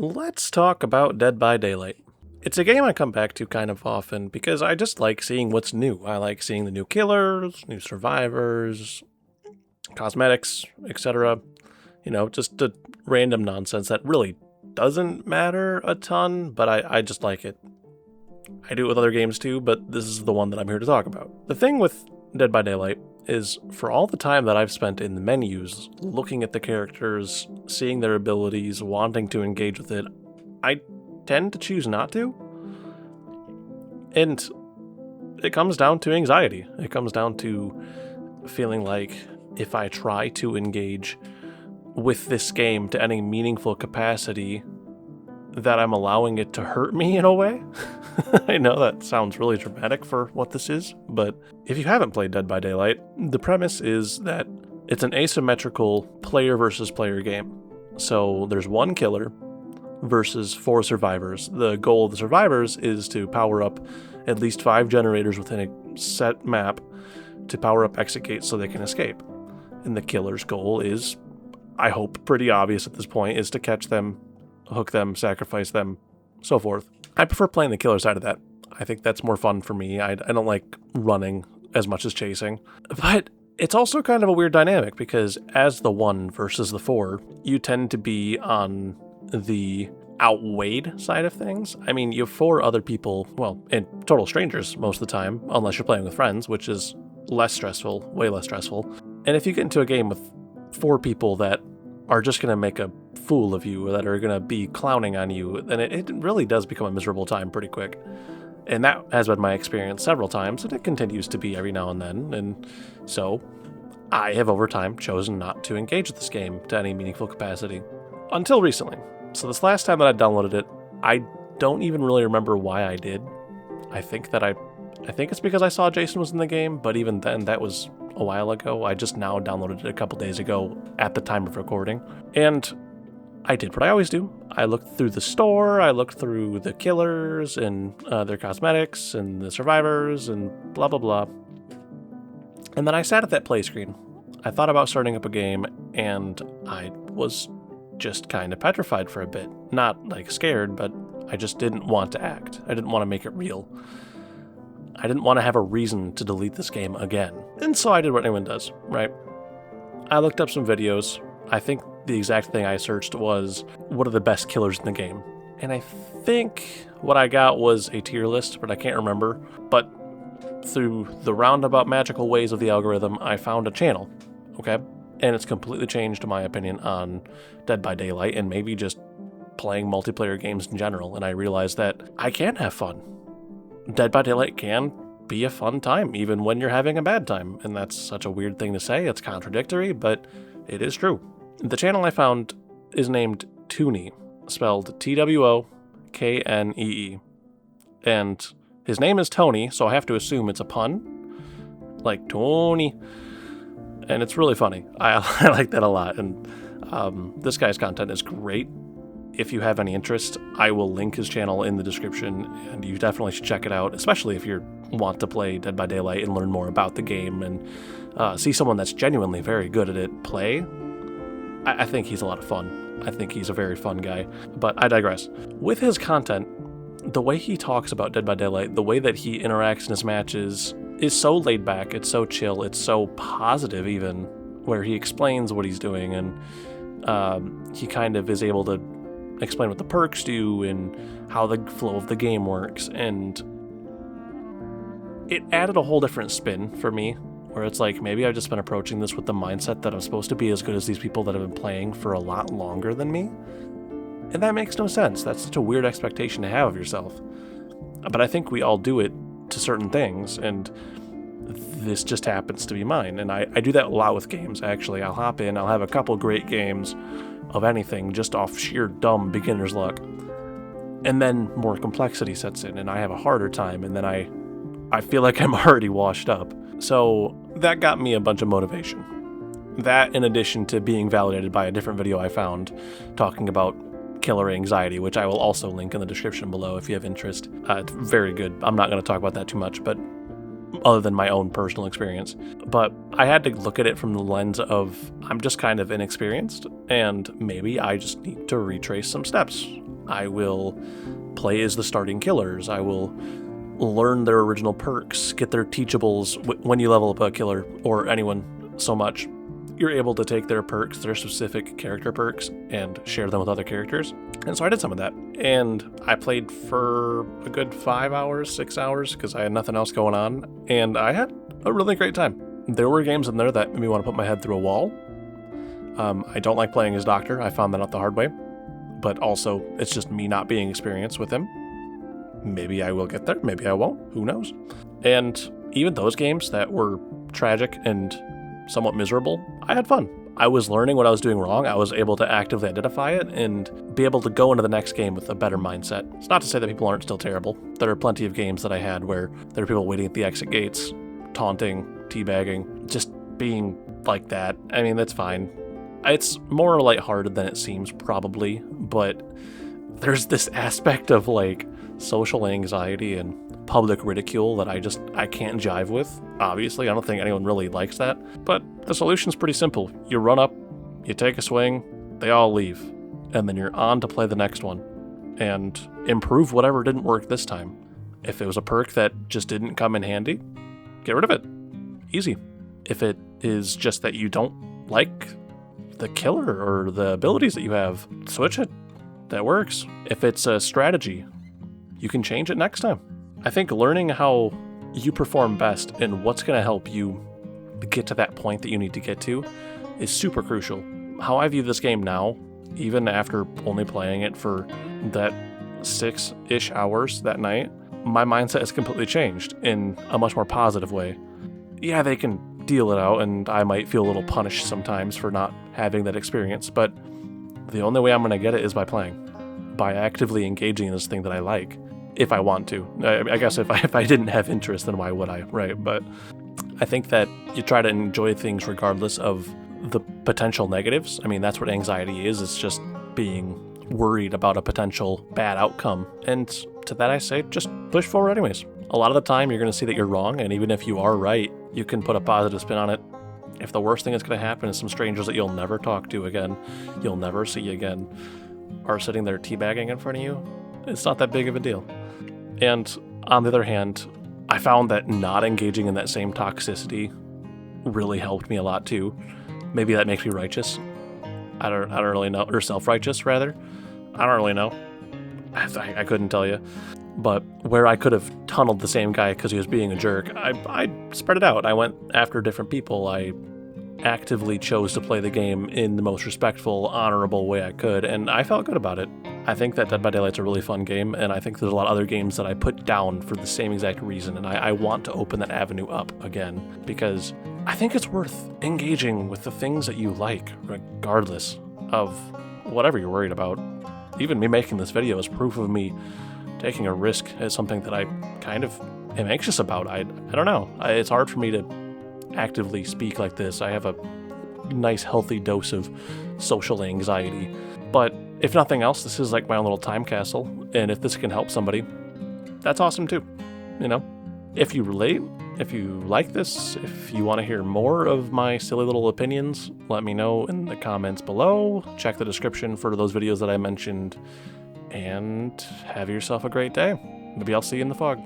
Let's talk about Dead by Daylight. It's a game I come back to kind of often because I just like seeing what's new. I like seeing the new killers, new survivors, cosmetics, etc. Just the random nonsense that really doesn't matter a ton, but I just like it. I do it with other games too, but this is the one that I'm here to talk about. The thing with Dead by Daylight is for all the time that I've spent in the menus, looking at the characters, seeing their abilities, wanting to engage with it, I tend to choose not to. And it comes down to anxiety. It comes down to feeling like if I try to engage with this game to any meaningful capacity, that I'm allowing it to hurt me in a way. I know that sounds really dramatic for what this is, but if you haven't played Dead by Daylight, the premise is that it's an asymmetrical player versus player game. So there's one killer versus 4 survivors. The goal of the survivors is to power up at least 5 generators within a set map to power up exit gates so they can escape. And the killer's goal is, I hope pretty obvious at this point, is to catch them, hook them, sacrifice them, so forth. I prefer playing the killer side of that. I think that's more fun for me. I don't like running as much as chasing. But it's also kind of a weird dynamic because as the 1 versus the 4, you tend to be on the outweighed side of things. I mean, you have 4 other people, well, and total strangers most of the time, unless you're playing with friends, which is less stressful, way less stressful. And if you get into a game with 4 people that are just going to make a fool of you, that are going to be clowning on you, then it really does become a miserable time pretty quick. And that has been my experience several times, and it continues to be every now and then. And so I have over time chosen not to engage with this game to any meaningful capacity. Until recently. So this last time that I downloaded it, I don't even really remember why I did. I think it's because I saw Jason was in the game, but even then, that was a while ago. I just now downloaded it a couple days ago at the time of recording. And I did what I always do. I looked through the store, I looked through the killers and their cosmetics and the survivors and blah, blah, blah. And then I sat at that play screen. I thought about starting up a game, and I was just kind of petrified for a bit. Not like scared, but I just didn't want to act. I didn't want to make it real. I didn't want to have a reason to delete this game again. And so I did what anyone does, right? I looked up some videos. I think the exact thing I searched was, what are the best killers in the game? And I think what I got was a tier list, but I can't remember. But through the roundabout magical ways of the algorithm, I found a channel, okay? And it's completely changed my opinion on Dead by Daylight and maybe just playing multiplayer games in general. And I realized that I can have fun. Dead by Daylight can be a fun time, even when you're having a bad time. And that's such a weird thing to say. It's contradictory, but it is true. The channel I found is named Twoknee, spelled Twoknee. And his name is Tony, so I have to assume it's a pun. Like Tony. And it's really funny. I like that a lot. And this guy's content is great. If you have any interest, I will link his channel in the description, and you definitely should check it out, especially if you want to play Dead by Daylight and learn more about the game and see someone that's genuinely very good at it play. I think he's a lot of fun. I think he's a very fun guy, but I digress. With his content, the way he talks about Dead by Daylight, the way that he interacts in his matches is so laid back, it's so chill, it's so positive even, where he explains what he's doing, and he kind of is able to explain what the perks do and how the flow of the game works, and it added a whole different spin for me, where it's like, maybe I've just been approaching this with the mindset that I'm supposed to be as good as these people that have been playing for a lot longer than me, and that makes no sense. That's such a weird expectation to have of yourself, but I think we all do it to certain things, and this just happens to be mine. And I do that a lot with games, actually. I'll hop in, I'll have a couple great games of anything just off sheer dumb beginner's luck, and then more complexity sets in and I have a harder time, and then I feel like I'm already washed up. So that got me a bunch of motivation. That, in addition to being validated by a different video I found talking about killer anxiety, which I will also link in the description below if you have interest. It's very good. I'm not going to talk about that too much, but other than my own personal experience. But I had to look at it from the lens of, I'm just kind of inexperienced, and maybe I just need to retrace some steps. I will play as the starting killers. I will learn their original perks, get their teachables. When you level up a killer, or anyone so much, you're able to take their perks, their specific character perks, and share them with other characters. And so I did some of that. And I played for a good 5 hours, 6 hours, because I had nothing else going on. And I had a really great time. There were games in there that made me want to put my head through a wall. I don't like playing as Doctor. I found that out the hard way. But also, it's just me not being experienced with him. Maybe I will get there. Maybe I won't. Who knows? And even those games that were tragic and somewhat miserable, I had fun. I was learning what I was doing wrong. I was able to actively identify it and be able to go into the next game with a better mindset. It's not to say that people aren't still terrible. There are plenty of games that I had where there were people waiting at the exit gates, taunting, teabagging, just being like that. I mean, that's fine. It's more lighthearted than it seems, probably, but there's this aspect of like social anxiety and public ridicule that I can't jive with. Obviously, I don't think anyone really likes that, but the solution's pretty simple. You run up, you take a swing, they all leave, and then you're on to play the next one and improve whatever didn't work this time. If it was a perk that just didn't come in handy, get rid of it. Easy. If it is just that you don't like the killer or the abilities that you have, switch it. That works. If it's a strategy, you can change it next time. I think learning how you perform best and what's going to help you get to that point that you need to get to is super crucial. How I view this game now, even after only playing it for that 6-ish hours that night, my mindset has completely changed in a much more positive way. Yeah, they can deal it out, and I might feel a little punished sometimes for not having that experience, but the only way I'm going to get it is by playing, by actively engaging in this thing that I like, if I want to. I guess if I didn't have interest, then why would I, right? But I think that you try to enjoy things regardless of the potential negatives. I mean, that's what anxiety is. It's just being worried about a potential bad outcome. And to that I say, just push forward anyways. A lot of the time, you're going to see that you're wrong, and even if you are right, you can put a positive spin on it. If the worst thing that's going to happen is some strangers that you'll never talk to again, you'll never see again, are sitting there teabagging in front of you, it's not that big of a deal. And on the other hand, I found that not engaging in that same toxicity really helped me a lot too. Maybe that makes me righteous. I don't really know, or self-righteous rather. I don't really know. I couldn't tell you. But where I could have tunneled the same guy because he was being a jerk, I spread it out. I went after different people. I actively chose to play the game in the most respectful, honorable way I could, and I felt good about it. I think that Dead by Daylight's a really fun game, and I think there's a lot of other games that I put down for the same exact reason, and I want to open that avenue up again, because I think it's worth engaging with the things that you like, regardless of whatever you're worried about. Even me making this video is proof of me taking a risk is something that I kind of am anxious about. I don't know. It's hard for me to actively speak like this. I have a nice healthy dose of social anxiety. But if nothing else, this is like my own little time capsule. And if this can help somebody, that's awesome too. You know, if you relate, if you like this, if you want to hear more of my silly little opinions, let me know in the comments below. Check the description for those videos that I mentioned. And have yourself a great day. Maybe I'll see you in the fog.